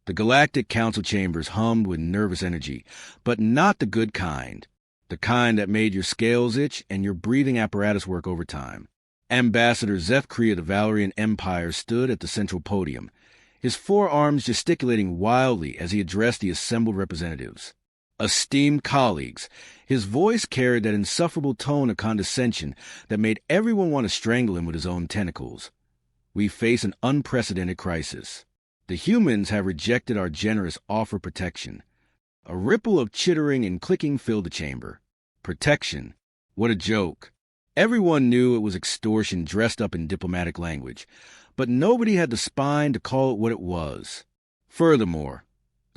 The galactic council chambers hummed with nervous energy, but not the good kind. The kind that made your scales itch and your breathing apparatus work overtime. Ambassador Zeth'kri of the Valerian Empire stood at the central podium, his forearms gesticulating wildly as he addressed the assembled representatives. Esteemed colleagues, his voice carried that insufferable tone of condescension that made everyone want to strangle him with his own tentacles. We face an unprecedented crisis. The humans have rejected our generous offer of protection. A ripple of chittering and clicking filled the chamber. Protection? What a joke. Everyone knew it was extortion dressed up in diplomatic language, but nobody had the spine to call it what it was. Furthermore,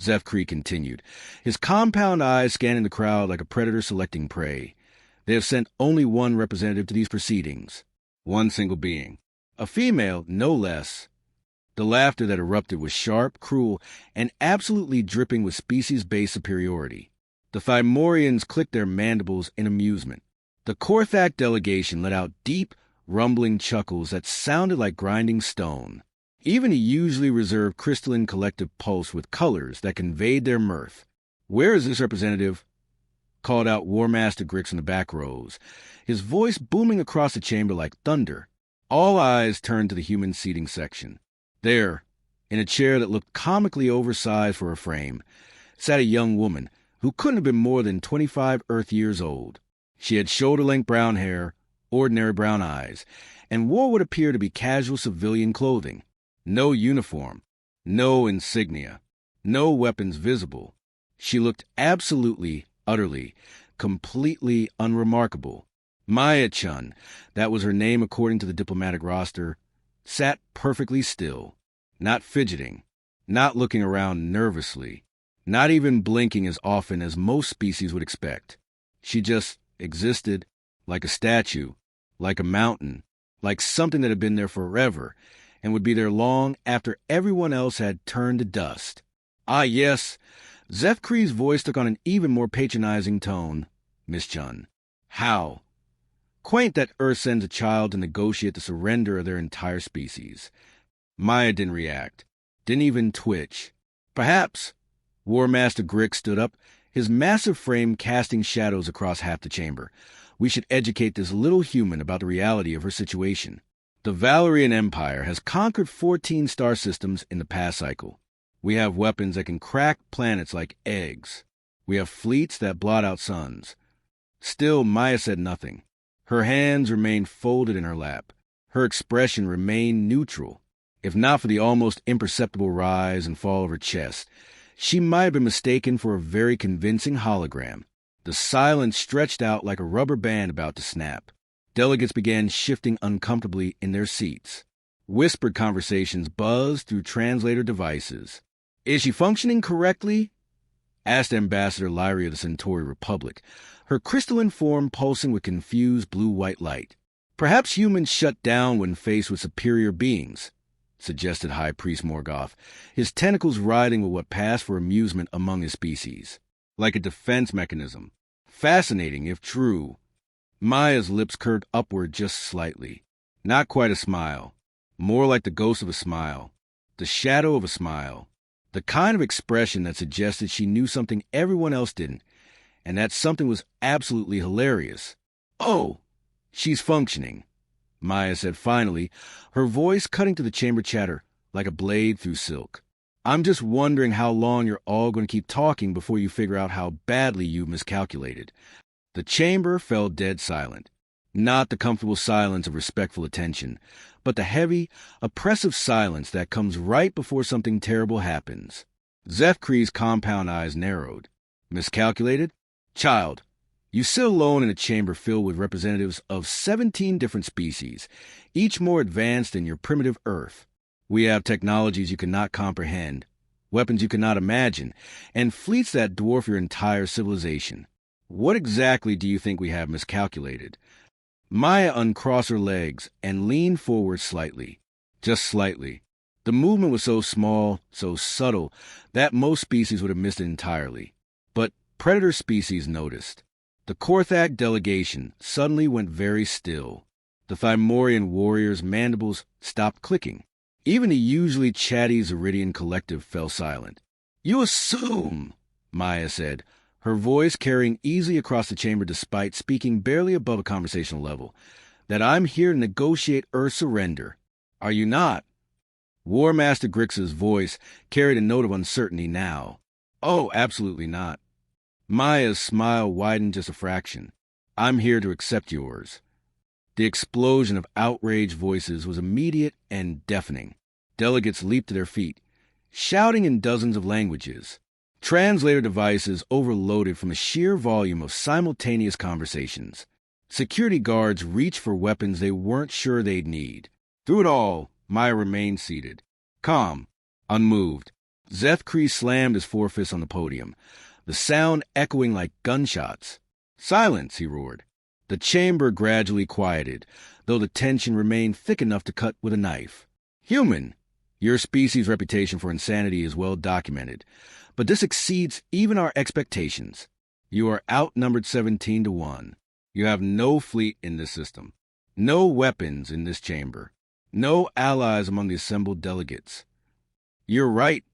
Zeth'kri continued, his compound eyes scanning the crowd like a predator selecting prey, they have sent only one representative to these proceedings. One single being. A female, no less. The laughter that erupted was sharp, cruel, and absolutely dripping with species-based superiority. The Thymorians clicked their mandibles in amusement. The Korthak delegation let out deep, rumbling chuckles that sounded like grinding stone. Even a usually reserved crystalline collective pulsed with colors that conveyed their mirth. "Where is this representative?" called out War Master Grix in the back rows, his voice booming across the chamber like thunder. All eyes turned to the human seating section. There, in a chair that looked comically oversized for a frame, sat a young woman who couldn't have been more than 25 Earth years old. She had shoulder-length brown hair, ordinary brown eyes, and wore what appeared to be casual civilian clothing. No uniform, no insignia, no weapons visible. She looked absolutely, utterly, completely unremarkable. Maya Chen, that was her name according to the diplomatic roster, sat perfectly still, not fidgeting, not looking around nervously, not even blinking as often as most species would expect. She just existed, like a statue, like a mountain, like something that had been there forever and would be there long after everyone else had turned to dust. Ah, yes, Zeth'kri's voice took on an even more patronizing tone. Miss Chen. How? Quaint that Earth sends a child to negotiate the surrender of their entire species. Maya didn't react, didn't even twitch. Perhaps. War Master Grix stood up, his massive frame casting shadows across half the chamber. We should educate this little human about the reality of her situation. The Valerian Empire has conquered 14 star systems in the past cycle. We have weapons that can crack planets like eggs. We have fleets that blot out suns. Still, Maya said nothing. Her hands remained folded in her lap. Her expression remained neutral. If not for the almost imperceptible rise and fall of her chest, she might have been mistaken for a very convincing hologram. The silence stretched out like a rubber band about to snap. Delegates began shifting uncomfortably in their seats. Whispered conversations buzzed through translator devices. "Is she functioning correctly?" asked Ambassador Lyria of the Centauri Republic, her crystalline form pulsing with confused blue-white light. "Perhaps humans shut down when faced with superior beings," suggested High Priest Morgoth, his tentacles writhing with what passed for amusement among his species. Like a defense mechanism. Fascinating, if true. Maya's lips curved upward just slightly. Not quite a smile. More like the ghost of a smile. The shadow of a smile. The kind of expression that suggested she knew something everyone else didn't, and that something was absolutely hilarious. "Oh, she's functioning," Maya said finally, her voice cutting to the chamber chatter like a blade through silk. "I'm just wondering how long you're all going to keep talking before you figure out how badly you miscalculated." The chamber fell dead silent. Not the comfortable silence of respectful attention, but the heavy, oppressive silence that comes right before something terrible happens. Zeth'kri's compound eyes narrowed. Miscalculated? Child, you sit alone in a chamber filled with representatives of 17 different species, each more advanced than your primitive Earth. We have technologies you cannot comprehend, weapons you cannot imagine, and fleets that dwarf your entire civilization. What exactly do you think we have miscalculated? Maya uncrossed her legs and leaned forward slightly. Just slightly. The movement was so small, so subtle, that most species would have missed it entirely. But predator species noticed. The Korthak delegation suddenly went very still. The Thymorian warriors' mandibles stopped clicking. Even the usually chatty Zeridian collective fell silent. "You assume," Maya said, her voice carrying easily across the chamber despite speaking barely above a conversational level, "that I'm here to negotiate Earth's surrender. Are you not?" War Master Grix's voice carried a note of uncertainty now. "Oh, absolutely not." Maya's smile widened just a fraction. "I'm here to accept yours." The explosion of outraged voices was immediate and deafening. Delegates leaped to their feet, shouting in dozens of languages. Translator devices overloaded from the sheer volume of simultaneous conversations. Security guards reached for weapons they weren't sure they'd need. Through it all, Maya remained seated, calm, unmoved. Zeth'kri slammed his forefists on the podium, the sound echoing like gunshots. "Silence," he roared. The chamber gradually quieted, though the tension remained thick enough to cut with a knife. "Human, your species' reputation for insanity is well documented, but this exceeds even our expectations. You are outnumbered 17 to 1. You have no fleet in this system, no weapons in this chamber, no allies among the assembled delegates." "You're right,"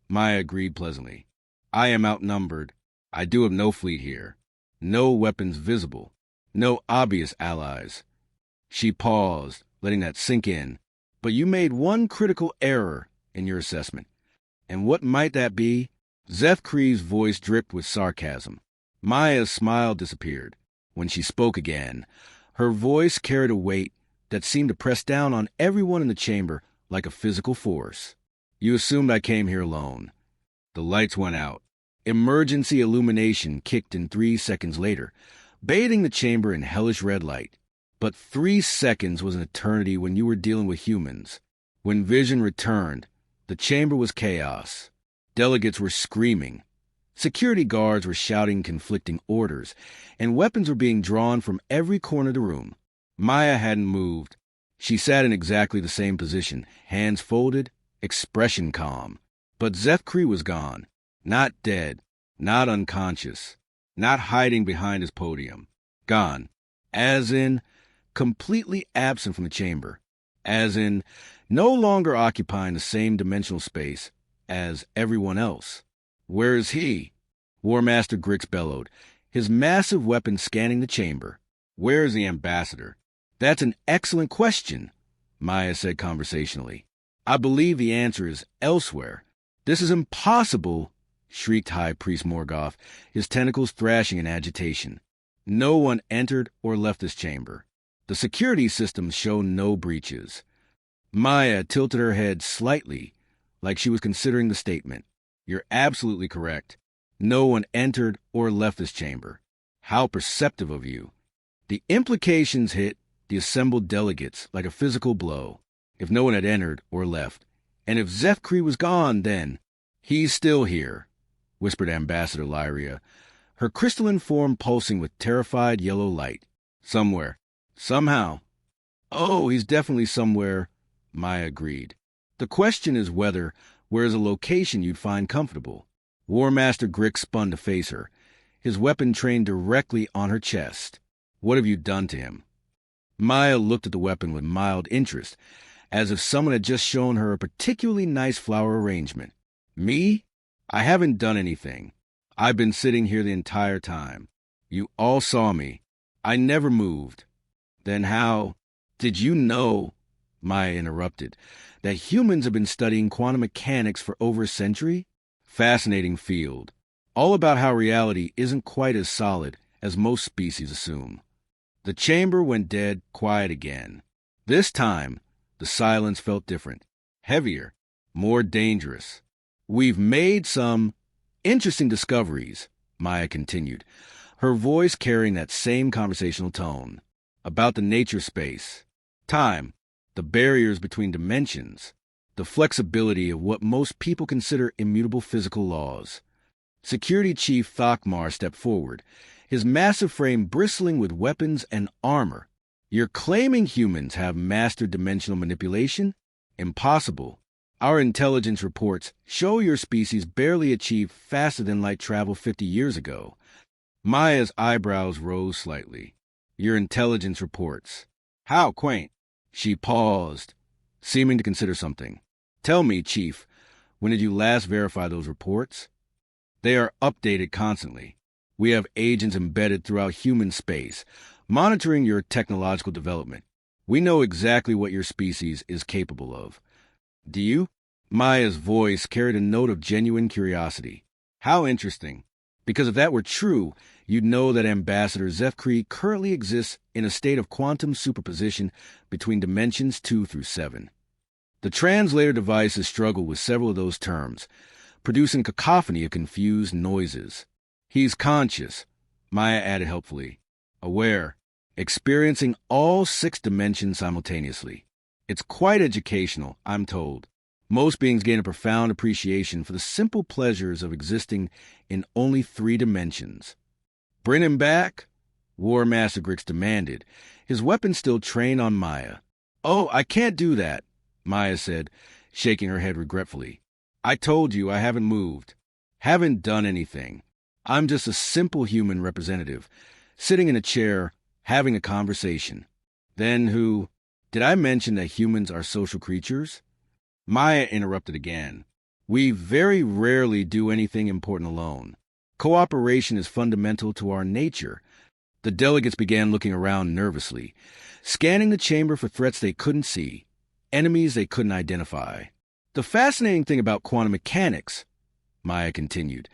Maya agreed pleasantly. "I am outnumbered. I do have no fleet here, no weapons visible, no obvious allies." She paused, letting that sink in. "But you made one critical error in your assessment. And what might that be?" Zeth'kri's voice dripped with sarcasm. Maya's smile disappeared. When she spoke again, her voice carried a weight that seemed to press down on everyone in the chamber like a physical force. "You assumed I came here alone." The lights went out. Emergency illumination kicked in 3 seconds later, bathing the chamber in hellish red light. But 3 seconds was an eternity when you were dealing with humans. When vision returned, the chamber was chaos. Delegates were screaming. Security guards were shouting conflicting orders, and weapons were being drawn from every corner of the room. Maya hadn't moved. She sat in exactly the same position, hands folded, expression calm. But Zeth'kri was gone. Not dead, not unconscious, not hiding behind his podium. Gone. As in, completely absent from the chamber. As in, no longer occupying the same dimensional space as everyone else. "Where is he?" War Master Grix bellowed, his massive weapon scanning the chamber. "Where is the ambassador?" "That's an excellent question," Maya said conversationally. "I believe the answer is elsewhere." "This is impossible," shrieked High Priest Morgoth, his tentacles thrashing in agitation. "No one entered or left this chamber. The security systems show no breaches." Maya tilted her head slightly, like she was considering the statement. "You're absolutely correct. No one entered or left this chamber." "How perceptive of you." The implications hit the assembled delegates like a physical blow. If no one had entered or left, and if Zeth'kri was gone, then— "He's still here," whispered Ambassador Lyria, her crystalline form pulsing with terrified yellow light. "Somewhere. Somehow." "Oh, he's definitely somewhere," Maya agreed. "The question is where's a location you'd find comfortable." War Master Grix spun to face her, his weapon trained directly on her chest. "What have you done to him?" Maya looked at the weapon with mild interest, as if someone had just shown her a particularly nice flower arrangement. "Me? I haven't done anything. I've been sitting here the entire time. You all saw me. I never moved." "Then how—" "Did you know," Maya interrupted, "that humans have been studying quantum mechanics for over a century? Fascinating field. All about how reality isn't quite as solid as most species assume." The chamber went dead quiet again. This time, the silence felt different, heavier, more dangerous. "We've made some interesting discoveries," Maya continued, her voice carrying that same conversational tone, "about the nature space, time, the barriers between dimensions, the flexibility of what most people consider immutable physical laws." Security Chief Thokmar stepped forward, his massive frame bristling with weapons and armor. "You're claiming humans have mastered dimensional manipulation? Impossible. Our intelligence reports show your species barely achieved faster-than-light travel 50 years ago." Maya's eyebrows rose slightly. "Your intelligence reports. How quaint." She paused, seeming to consider something. Tell me, Chief, when did you last verify those reports? They are updated constantly. We have agents embedded throughout human space, monitoring your technological development. We know exactly what your species is capable of. Do you? Maya's voice carried a note of genuine curiosity. How interesting. Because if that were true, you'd know that Ambassador Zeth'kri currently exists in a state of quantum superposition between dimensions 2 through 7. The translator devices struggle with several of those terms, producing cacophony of confused noises. He's conscious, Maya added helpfully, aware, experiencing all 6 dimensions simultaneously. It's quite educational, I'm told. Most beings gain a profound appreciation for the simple pleasures of existing in only 3 dimensions. Bring him back, War Master Grix demanded, his weapon still trained on Maya. Oh, I can't do that, Maya said, shaking her head regretfully. I told you I haven't moved, haven't done anything. I'm just a simple human representative, sitting in a chair, having a conversation. Then who? Did I mention that humans are social creatures? Maya interrupted again. We very rarely do anything important alone. Cooperation is fundamental to our nature. The delegates began looking around nervously, scanning the chamber for threats they couldn't see, enemies they couldn't identify. The fascinating thing about quantum mechanics, Maya continued,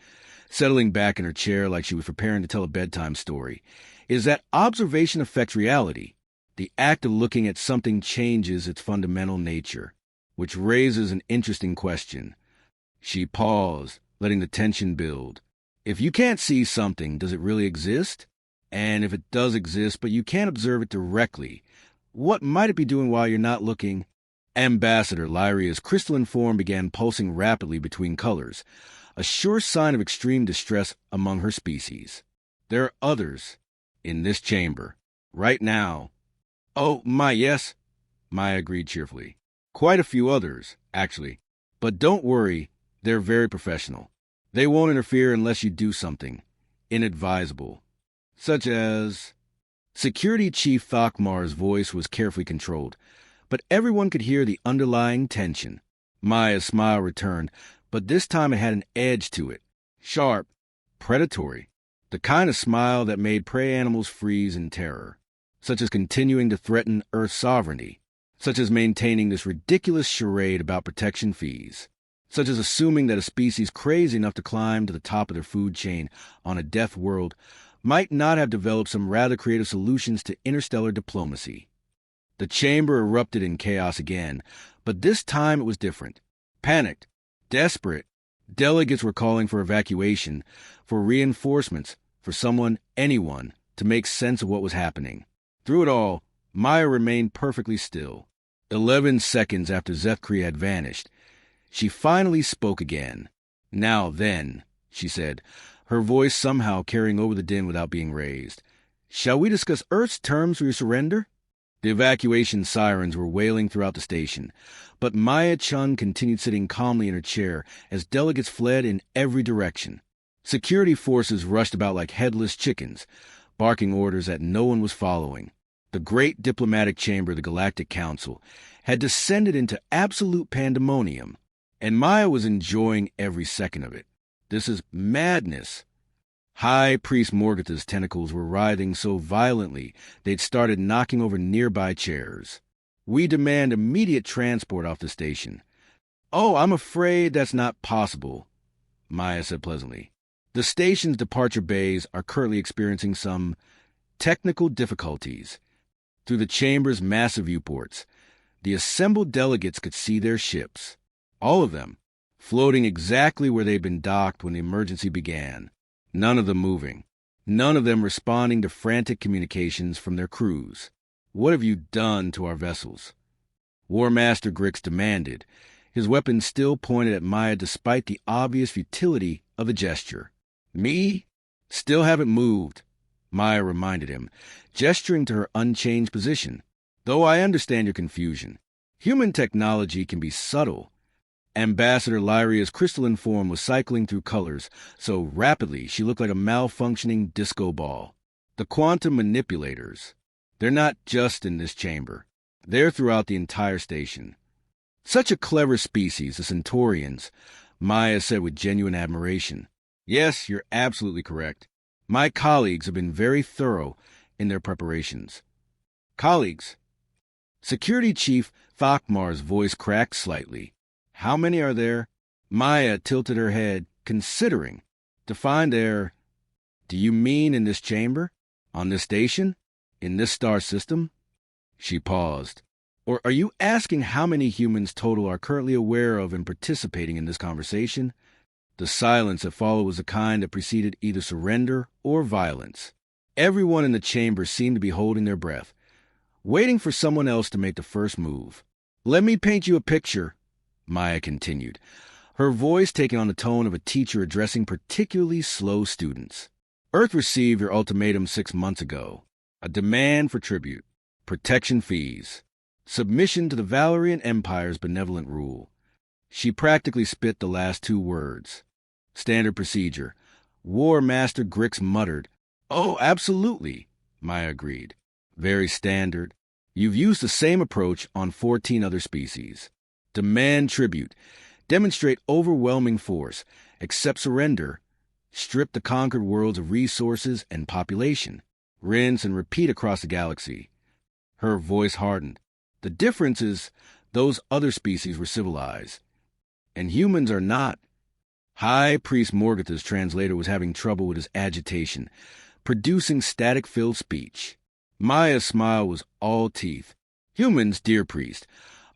settling back in her chair like she was preparing to tell a bedtime story, is that observation affects reality. The act of looking at something changes its fundamental nature, which raises an interesting question. She paused, letting the tension build. If you can't see something, does it really exist? And if it does exist, but you can't observe it directly, what might it be doing while you're not looking? Ambassador Lyria's crystalline form began pulsing rapidly between colors, a sure sign of extreme distress among her species. There are others in this chamber, right now. Oh, yes, Maya agreed cheerfully. Quite a few others, actually. But don't worry, they're very professional. They won't interfere unless you do something inadvisable. Such as... Security Chief Thokmar's voice was carefully controlled, but everyone could hear the underlying tension. Maya's smile returned, but this time it had an edge to it. Sharp, predatory. The kind of smile that made prey animals freeze in terror, such as continuing to threaten Earth's sovereignty, such as maintaining this ridiculous charade about protection fees, such as assuming that a species crazy enough to climb to the top of their food chain on a death world might not have developed some rather creative solutions to interstellar diplomacy. The chamber erupted in chaos again, but this time it was different. Panicked, desperate, delegates were calling for evacuation, for reinforcements, for someone, anyone, to make sense of what was happening. Through it all, Maya remained perfectly still. 11 seconds after Zeth'kri had vanished, she finally spoke again. Now then, she said, her voice somehow carrying over the din without being raised. Shall we discuss Earth's terms for your surrender? The evacuation sirens were wailing throughout the station, but Maya Chen continued sitting calmly in her chair as delegates fled in every direction. Security forces rushed about like headless chickens, barking orders that no one was following. The great diplomatic chamber of the Galactic Council had descended into absolute pandemonium, and Maya was enjoying every second of it. This is madness. High Priest Morgatha's tentacles were writhing so violently they'd started knocking over nearby chairs. We demand immediate transport off the station. Oh, I'm afraid that's not possible, Maya said pleasantly. The station's departure bays are currently experiencing some technical difficulties. Through the chamber's massive viewports, the assembled delegates could see their ships, all of them, floating exactly where they'd been docked when the emergency began. None of them moving, none of them responding to frantic communications from their crews. What have you done to our vessels? War Master Grix demanded, his weapon still pointed at Maya despite the obvious futility of the gesture. Me? Still haven't moved, Maya reminded him, gesturing to her unchanged position. Though I understand your confusion. Human technology can be subtle. Ambassador Lyria's crystalline form was cycling through colors so rapidly she looked like a malfunctioning disco ball. The quantum manipulators. They're not just in this chamber. They're throughout the entire station. Such a clever species, the Centaurians, Maya said with genuine admiration. Yes, you're absolutely correct. My colleagues have been very thorough in their preparations. Colleagues? Security Chief Thakmar's voice cracked slightly. How many are there? Maya tilted her head, considering. To find there. Do you mean in this chamber? On this station? In this star system? She paused. Or are you asking how many humans total are currently aware of and participating in this conversation? The silence that followed was the kind that preceded either surrender or violence. Everyone in the chamber seemed to be holding their breath, waiting for someone else to make the first move. Let me paint you a picture, Maya continued, her voice taking on the tone of a teacher addressing particularly slow students. Earth received your ultimatum 6 months ago. A demand for tribute, protection fees, submission to the Valerian Empire's benevolent rule. She practically spit the last 2 words. Standard procedure. War Master Grix muttered. Oh, absolutely, Maya agreed. Very standard. You've used the same approach on 14 other species. Demand tribute. Demonstrate overwhelming force. Accept surrender. Strip the conquered worlds of resources and population. Rinse and repeat across the galaxy. Her voice hardened. The difference is those other species were civilized, and humans are not. High Priest Morgatha's translator was having trouble with his agitation, producing static-filled speech. Maya's smile was all teeth. Humans, dear priest,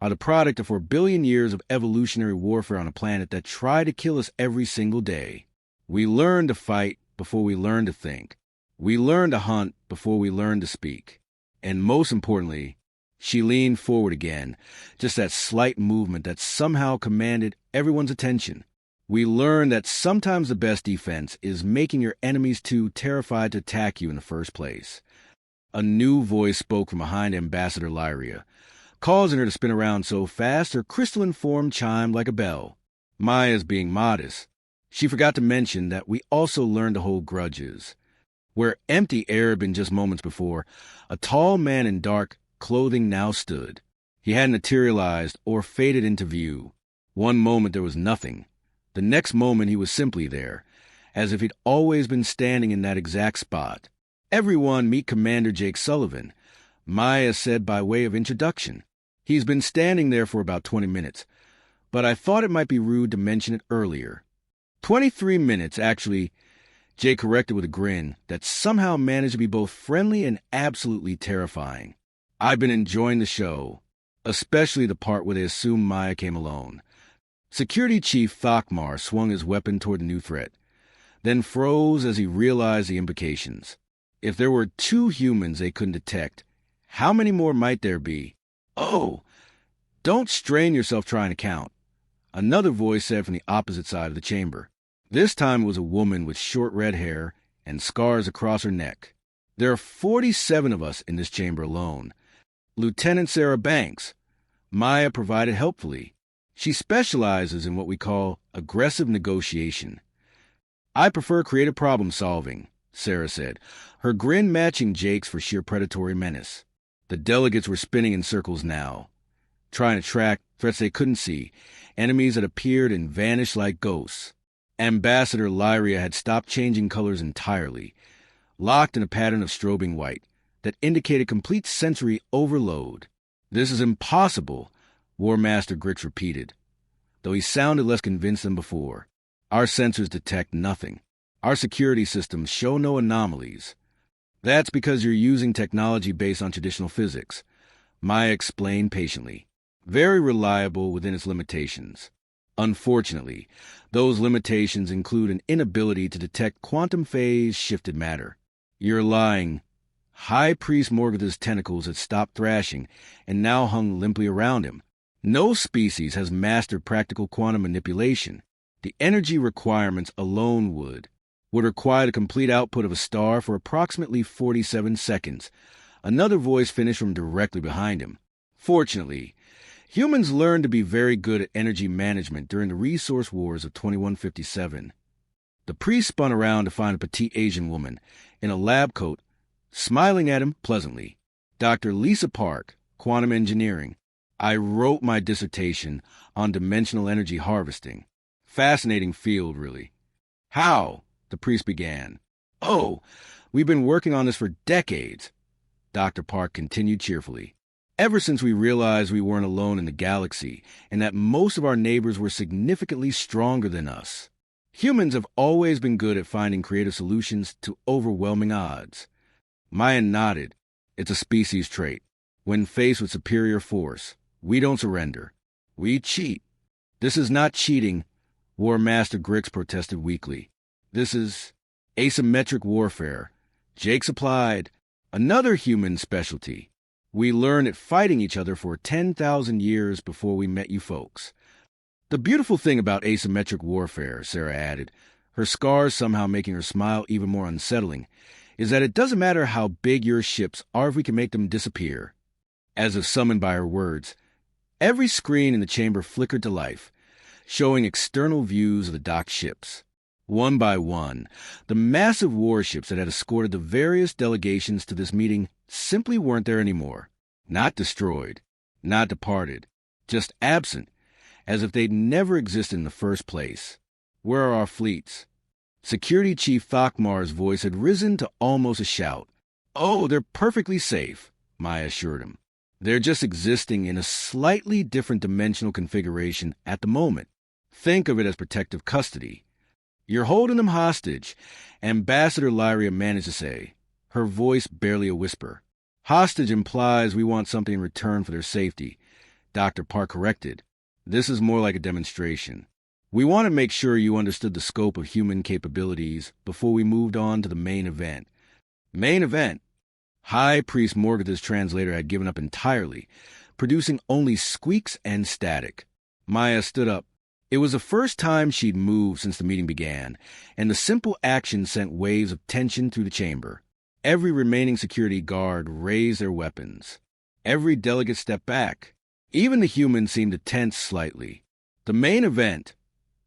are the product of 4 billion years of evolutionary warfare on a planet that tried to kill us every single day. We learn to fight before we learn to think. We learn to hunt before we learn to speak. And most importantly, she leaned forward again, just that slight movement that somehow commanded everyone's attention. We learn that sometimes the best defense is making your enemies too terrified to attack you in the first place. A new voice spoke from behind Ambassador Lyria, causing her to spin around so fast her crystalline form chimed like a bell. Maya's being modest. She forgot to mention that we also learned to hold grudges. Where empty air had been just moments before, a tall man in dark clothing now stood. He hadn't materialized or faded into view. One moment there was nothing. The next moment he was simply there, as if he'd always been standing in that exact spot. Everyone meet Commander Jake Sullivan, Maya said by way of introduction. He's been standing there for about 20 minutes, but I thought it might be rude to mention it earlier. 23 minutes, actually, Jake corrected with a grin that somehow managed to be both friendly and absolutely terrifying. I've been enjoying the show, especially the part where they assumed Maya came alone. Security Chief Thakmar swung his weapon toward the new threat, then froze as he realized the implications. If there were 2 humans they couldn't detect, how many more might there be? Oh, don't strain yourself trying to count, another voice said from the opposite side of the chamber. This time it was a woman with short red hair and scars across her neck. There are 47 of us in this chamber alone. Lieutenant Sarah Banks, Maya provided helpfully. She specializes in what we call aggressive negotiation. I prefer creative problem solving, Sarah said, her grin matching Jake's for sheer predatory menace. The delegates were spinning in circles now, trying to track threats they couldn't see, enemies that appeared and vanished like ghosts. Ambassador Lyria had stopped changing colors entirely, locked in a pattern of strobing white that indicated complete sensory overload. This is impossible, War Master Grix repeated, though he sounded less convinced than before. Our sensors detect nothing. Our security systems show no anomalies. That's because you're using technology based on traditional physics, Maya explained patiently. Very reliable within its limitations. Unfortunately, those limitations include an inability to detect quantum phase shifted matter. You're lying. High Priest Morgatha's tentacles had stopped thrashing and now hung limply around him. No species has mastered practical quantum manipulation. The energy requirements alone would require the complete output of a star for approximately 47 seconds. Another voice finished from directly behind him. Fortunately, humans learned to be very good at energy management during the resource wars of 2157. The priest spun around to find a petite Asian woman in a lab coat, smiling at him pleasantly. Dr. Lisa Park, Quantum Engineering. I wrote my dissertation on dimensional energy harvesting. Fascinating field, really. How? The priest began. Oh, we've been working on this for decades, Dr. Park continued cheerfully. Ever since we realized we weren't alone in the galaxy and that most of our neighbors were significantly stronger than us. Humans have always been good at finding creative solutions to overwhelming odds. Maya nodded. It's a species trait. When faced with superior force, we don't surrender. We cheat. This is not cheating, War Master Grix protested weakly. This is asymmetric warfare. Jake supplied another human specialty. We learned it fighting each other for 10,000 years before we met you folks. The beautiful thing about asymmetric warfare, Sarah added, her scars somehow making her smile even more unsettling, is that it doesn't matter how big your ships are if we can make them disappear. As if summoned by her words, every screen in the chamber flickered to life, showing external views of the docked ships. One by one, the massive warships that had escorted the various delegations to this meeting simply weren't there anymore. Not destroyed, not departed, just absent, as if they'd never existed in the first place. Where are our fleets? Security Chief Thokmar's voice had risen to almost a shout. Oh, they're perfectly safe, Maya assured him. They're just existing in a slightly different dimensional configuration at the moment. Think of it as protective custody. You're holding them hostage, Ambassador Lyria managed to say, her voice barely a whisper. Hostage implies we want something in return for their safety, Dr. Park corrected. This is more like a demonstration. We want to make sure you understood the scope of human capabilities before we moved on to the main event. Main event? High Priest Morgoth's translator had given up entirely, producing only squeaks and static. Maya stood up. It was the first time she'd moved since the meeting began, and the simple action sent waves of tension through the chamber. Every remaining security guard raised their weapons. Every delegate stepped back. Even the humans seemed to tense slightly. The main event,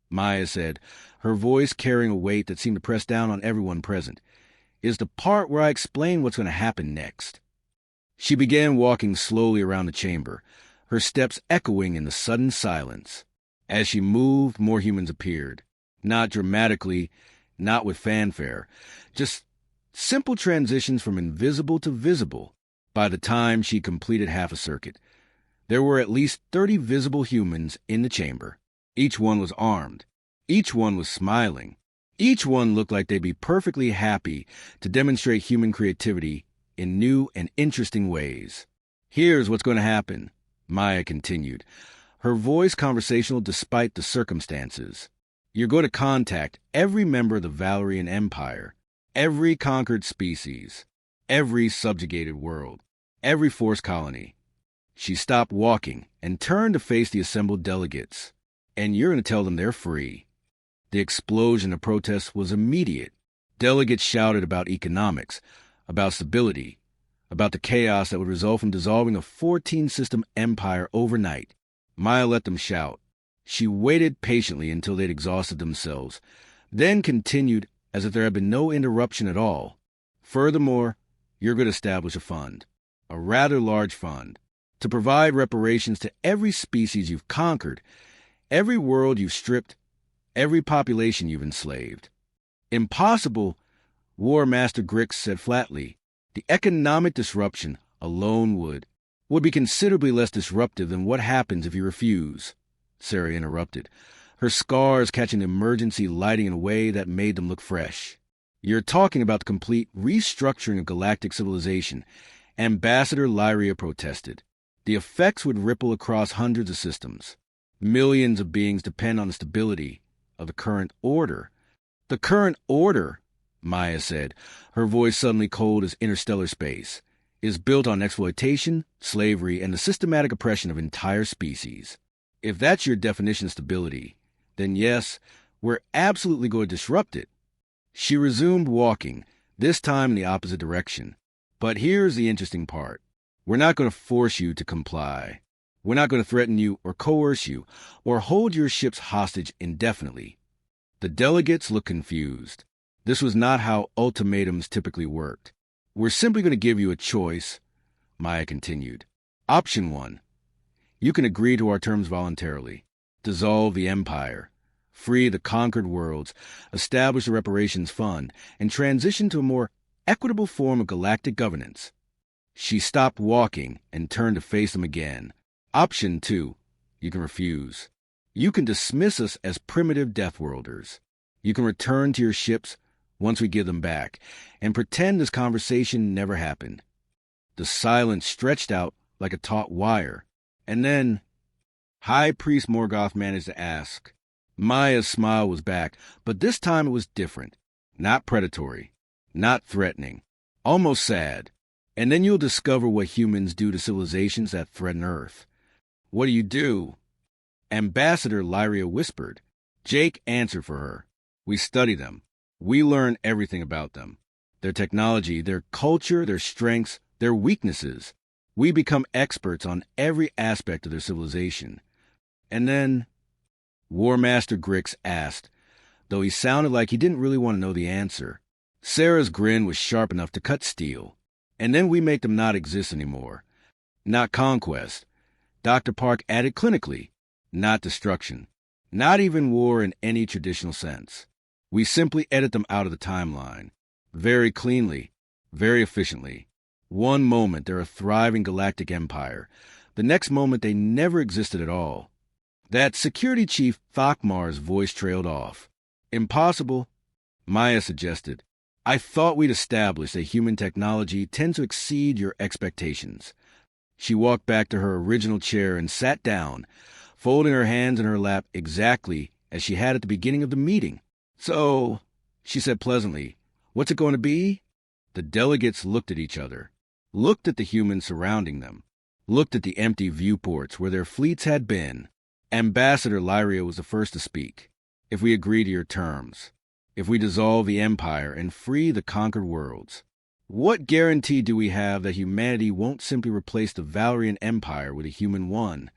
Maya said, her voice carrying a weight that seemed to press down on everyone present, is the part where I explain what's going to happen next. She began walking slowly around the chamber, her steps echoing in the sudden silence. As she moved, more humans appeared. Not dramatically, not with fanfare, just simple transitions from invisible to visible. By the time she completed half a circuit, there were at least 30 visible humans in the chamber. Each one was armed. Each one was smiling. Each one looked like they'd be perfectly happy to demonstrate human creativity in new and interesting ways. Here's what's going to happen, Maya continued, her voice conversational despite the circumstances. You're going to contact every member of the Valerian Empire, every conquered species, every subjugated world, every forced colony. She stopped walking and turned to face the assembled delegates. And you're going to tell them they're free. The explosion of protest was immediate. Delegates shouted about economics, about stability, about the chaos that would result from dissolving a 14-system empire overnight. Maya let them shout. She waited patiently until they'd exhausted themselves, then continued as if there had been no interruption at all. Furthermore, you're going to establish a fund, a rather large fund, to provide reparations to every species you've conquered, every world you've stripped, every population you've enslaved. Impossible, War Master Grix said flatly. The economic disruption alone would be considerably less disruptive than what happens if you refuse, Sarah interrupted, her scars catching the emergency lighting in a way that made them look fresh. You're talking about the complete restructuring of galactic civilization, Ambassador Lyria protested. The effects would ripple across hundreds of systems. Millions of beings depend on the stability of the current order. The current order, Maya said, her voice suddenly cold as interstellar space, is built on exploitation, slavery, and the systematic oppression of entire species. If that's your definition of stability, then yes, we're absolutely going to disrupt it. She resumed walking, this time in the opposite direction. But here's the interesting part. We're not going to force you to comply. We're not going to threaten you or coerce you or hold your ships hostage indefinitely. The delegates looked confused. This was not how ultimatums typically worked. We're simply going to give you a choice, Maya continued. Option 1. You can agree to our terms voluntarily, dissolve the empire, free the conquered worlds, establish a reparations fund, and transition to a more equitable form of galactic governance. She stopped walking and turned to face them again. Option 2. You can refuse. You can dismiss us as primitive Deathworlders. You can return to your ships once we give them back, and pretend this conversation never happened. The silence stretched out like a taut wire, and then High Priest Morgoth managed to ask. Maya's smile was back, but this time it was different. Not predatory, not threatening, almost sad. And then you'll discover what humans do to civilizations that threaten Earth. What do you do? Ambassador Lyria whispered. Jake answered for her. We study them. We learn everything about them. Their technology, their culture, their strengths, their weaknesses. We become experts on every aspect of their civilization. And then War Master Grix asked, though he sounded like he didn't really want to know the answer. Sarah's grin was sharp enough to cut steel. And then we make them not exist anymore. Not conquest. Dr. Park added clinically. Not destruction. Not even war in any traditional sense. We simply edit them out of the timeline. Very cleanly. Very efficiently. One moment they're a thriving galactic empire. The next moment they never existed at all. That security chief Thokmar's voice trailed off. Impossible, Maya suggested. I thought we'd established that human technology tends to exceed your expectations. She walked back to her original chair and sat down, folding her hands in her lap exactly as she had at the beginning of the meeting. So, she said pleasantly, what's it going to be? The delegates looked at each other, looked at the humans surrounding them, looked at the empty viewports where their fleets had been. Ambassador Lyria was the first to speak. If we agree to your terms, if we dissolve the empire and free the conquered worlds, what guarantee do we have that humanity won't simply replace the Valerian Empire with a human one?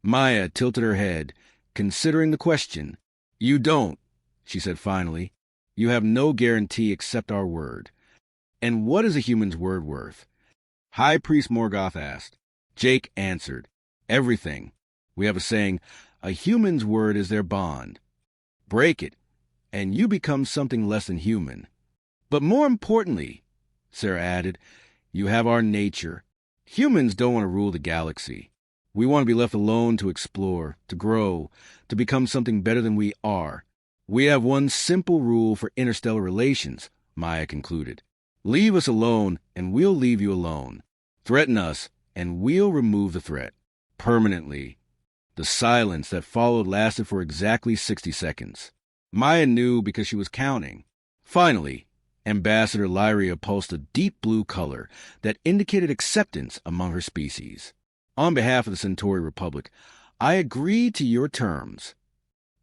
Maya tilted her head, considering the question. You don't, she said finally. You have no guarantee except our word. And what is a human's word worth? High Priest Morgoth asked. Jake answered. Everything. We have a saying, a human's word is their bond. Break it, and you become something less than human. But more importantly, Sarah added, you have our nature. Humans don't want to rule the galaxy. We want to be left alone to explore, to grow, to become something better than we are. We have one simple rule for interstellar relations, Maya concluded. Leave us alone, and we'll leave you alone. Threaten us, and we'll remove the threat. Permanently. The silence that followed lasted for exactly 60 seconds. Maya knew because she was counting. Finally, Ambassador Lyria pulsed a deep blue color that indicated acceptance among her species. On behalf of the Centauri Republic, I agree to your terms.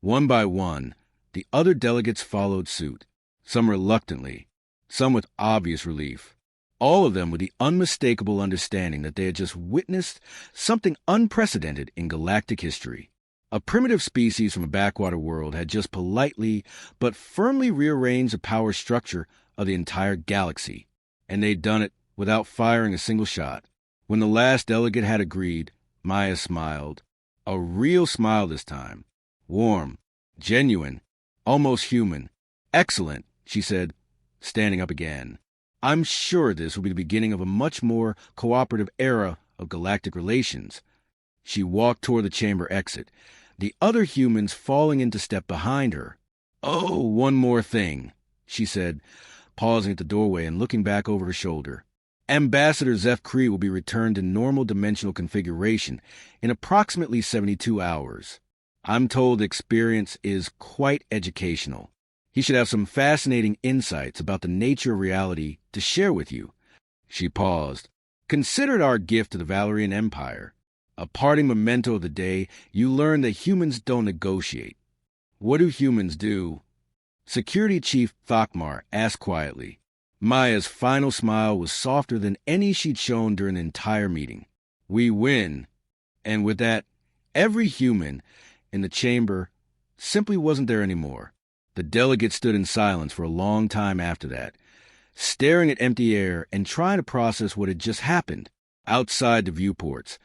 One by one, the other delegates followed suit, some reluctantly, some with obvious relief. All of them with the unmistakable understanding that they had just witnessed something unprecedented in galactic history. A primitive species from a backwater world had just politely but firmly rearranged the power structure of the entire galaxy, and they'd done it without firing a single shot. When the last delegate had agreed, Maya smiled. A real smile this time. Warm, genuine, almost human. Excellent, she said, standing up again. I'm sure this will be the beginning of a much more cooperative era of galactic relations. She walked toward the chamber exit, the other humans falling into step behind her. Oh, one more thing, she said, pausing at the doorway and looking back over her shoulder. Ambassador Zeth'kri will be returned to normal dimensional configuration in approximately 72 hours. I'm told the experience is quite educational. He should have some fascinating insights about the nature of reality to share with you. She paused. Consider it our gift to the Valerian Empire. A parting memento of the day you learn that humans don't negotiate. What do humans do? Security Chief Thokmar asked quietly. Maya's final smile was softer than any she'd shown during the entire meeting. We win. And with that, every human in the chamber simply wasn't there anymore. The delegates stood in silence for a long time after that, staring at empty air and trying to process what had just happened. Outside the viewports,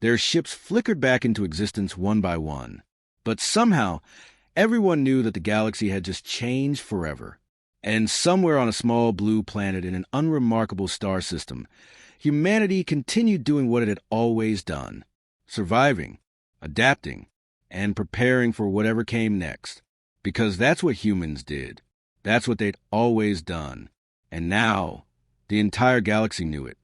Their ships flickered back into existence one by one. But somehow, everyone knew that the galaxy had just changed forever. And somewhere on a small blue planet in an unremarkable star system, humanity continued doing what it had always done: surviving, adapting, and preparing for whatever came next. Because that's what humans did. That's what they'd always done. And now, the entire galaxy knew it.